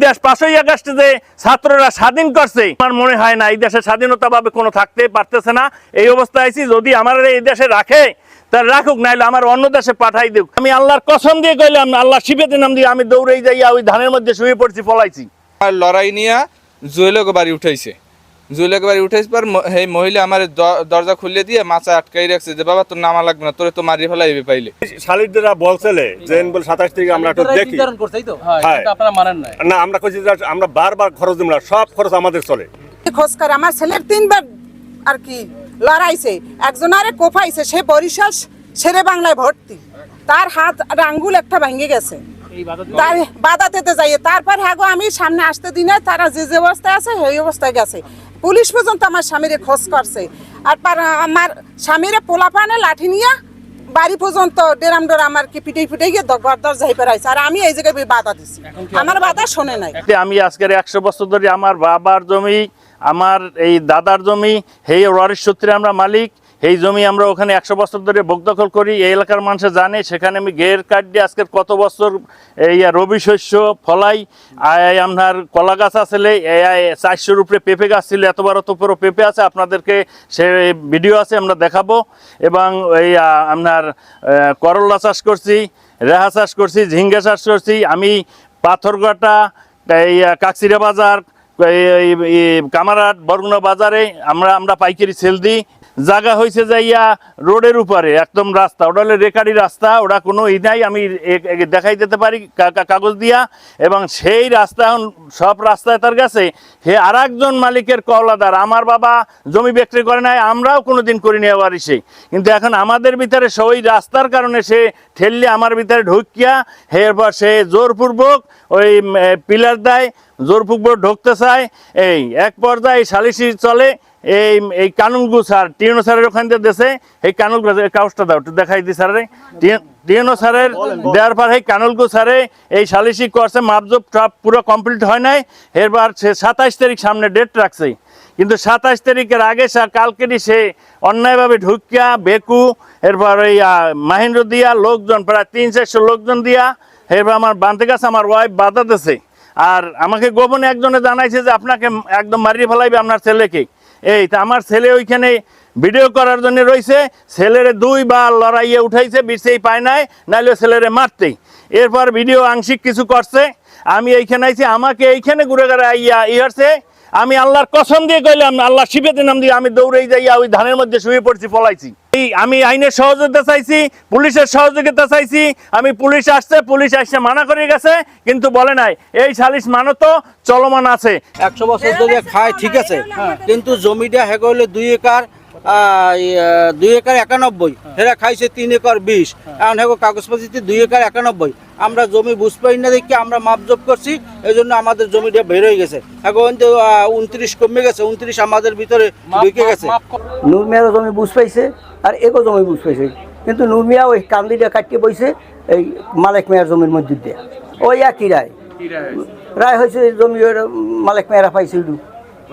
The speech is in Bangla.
দেশ 5ই আগস্টে যে ছাত্ররা স্বাধীন করছে, আমার মনে হয় না এই দেশে স্বাধীনতা ভাবে কোনো থাকতে পারতেছে না। এই অবস্থায় আছি, যদি আমার এই দেশে রাখে তার রাখুক, নাইলে আমার অন্য দেশে পাঠাই দেব। আমি আল্লাহর কসম দিয়ে কইলাম, আল্লাহ শিবেতে নাম দিয়ে আমি দৌড়েই যাইয়া ওই ধানের মধ্যে শুয়ে পড়ছি, পলাইছি। লড়াই নিয়ে জুয়েলকে বাড়ি উঠাইছে, জুয়েলকে বাড়ি উঠাইছে পর এই মহিলা আমার দরজা খুলে দিয়ে মাথা আটকাই রাখছে যে বাবা তোর নামা লাগবে না, তোরে তো মারি ফেলাইবে পাইলে। শালিকরা বলছিলে যে 27 তারিখে আমরা একটু দেখি, আপনারা মানেন না আমরা কইছি যে আমরা বারবার খরচ দিমরা, সব খরচ আমাদের চলে। খোঁজ করে আমার ছেলের 3বার আর কি লড়াইছে, একজন আরে কোফাইছে, সে বরিশাল শেরে বাংলায় ভর্তি, তার হাত আর আঙ্গুল একটা ভেঙে গেছে তার বাধা দিতে যাইয়ে। তারপর হ্যাঁ গো আমি সামনে আসতে দিনে তারা যে যে অবস্থায় আছে সেই অবস্থায় গেছে। পুলিশ পর্যন্ত আমার স্বামীরে খোঁজ করছে, আর আমার স্বামীরে পোলাপানে লাঠি নিয়ে বাড়ি পর্যন্ত ডেরাম ডোর আমার কি পিটে পিটে গিয়ে গরদর যাই পেরাইছে, আর আমি এই জায়গায় বাধা দিছি, আমার বাধা শোনে নাই। আমি আজকের 100 বছর ধরে আমার বাবার জমি, আমার এই দাদার জমি, এই ওয়ারিশ সূত্রে আমরা মালিক। এই জমি আমরা ওখানে 100 বছর ধরে ভোগ দখল করি, এই এলাকার মানুষ জানে। সেখানে আমি ঘের কাট দিয়ে আজকের কত বছর এই রবি শস্য ফলাই, আপনার কলা গাছ আসলে 400-র উপরে পেঁপে গাছ ছিল, এতবার অত বড় পেঁপে আছে, আপনাদেরকে সে ভিডিও আছে আমরা দেখাবো। এবং এই আপনার করলা চাষ করছি, রেহা চাষ করছি, ঝিঙ্গা চাষ করছি। আমি পাথরঘাটা, এই কাকচিরা বাজার, কামারহাট, বরগুনা বাজারে আমরা পাইকারি সেল দিই। জায়গা হয়েছে যাইয়া রোডের উপরে একদম রাস্তা, ওটা হলে রেকারি রাস্তা, ওটা কোনো নাই, আমি দেখাই দিতে পারি কাগজ দিয়া। এবং সেই রাস্তা এখন সব রাস্তায় তার কাছে হে আর একজন মালিকের কওলাদার। আমার বাবা জমি বিক্রি করে নাই, আমরাও কোনোদিন করিনি ওয়ারিশে, কিন্তু এখন আমাদের ভিতরে ওই রাস্তার কারণে সে ঠেললে আমার ভিতরে ঢুকিয়া এরপর সে জোরপূর্বক ওই পিলার দেয়, জোরপূর্বক ঢুকতে চায়। এই এক পর্যায়ে সালিশি চলে। এই কানুনগু স্যার টিএনও স্যারের ওখান থেকে দেশে এই কানুনগু কাগজটা দাও একটু দেখাই দি স্যারে। টিএনও স্যারের দেওয়ার পর এই কানুনগু স্যারে এই সালিশি করছে, মাপজোপ সব পুরো কমপ্লিট হয় নাই। এরপর সে 27 তারিখ সামনে ডেট রাখছে, কিন্তু 27 তারিখের আগে কালকেরই সে অন্যায়ভাবে ঢুকিয়া বেকু, এরপর ওই মাহিন্দ্র দিয়া লোকজন প্রায় 300-400 লোকজন দিয়া এরপর আমার বাঁধতে গেছে, আমার ওয়াইফ বাধা দিছে। আর আমাকে গোপনে একজনে জানাইছে যে আপনাকে একদম মারিয়ে ফেলাইবে আপনার ছেলেকে। এই তা আমার ছেলে ওইখানে ভিডিও করার জন্য রয়েছে, ছেলেরে 2 বার লড়াইয়ে উঠাইছে, বিষেই পায় নাই, নাইলে ছেলেরে মারতেই। এরপর ভিডিও আংশিক কিছু করছে, আমি এইখানে আইছি, আমাকে এইখানে ঘুরে ঘুরে আইয়া ইহারছে। আমি আল্লাহর কসম দিয়ে কইলাম, আল্লাহ শিবেতে নাম দিয়ে আমি দৌড়েই যাইয়া ওই ধানের মধ্যে শুয়ে পড়ছি, পলাইছি। আমি আইনের সহযোগিতা চাইছি, পুলিশের সহযোগিতা চাইছি। আমি পুলিশ আসছে, পুলিশ আসছে মানা করে গেছে, কিন্তু বলে নাই এই সালিশ মানত চলমান আছে। 100 বছর ধরে খায় ঠিক আছে, কিন্তু জমিটা হেগে হলে 2 একর 2 একর 91, হেরা খাইছে 3 একর 20। এখন হেগো কাগজপত্রিতে 2 একর 91। আমরা জমি বুঝ পাই না দেখি আমরা মাপজোপ করছি, এই জন্য আমাদের জমিটা বের হয়ে গেছে। এখন 29 কমে গেছে, 29 আমাদের ভিতরে ঢুকে গেছে। নূর মিয়ারও জমি বুঝ পাইছে আর এগো জমি বুঝ পাইছে, কিন্তু নূর মিয়া ওই কান্দিটা কাটিয়ে বইছে এই মালিক মিয়ার জমির মধ্যে দিয়ে। ওই একই রায় হয়েছে, জমি মালিক মিয়ারা পাইছে।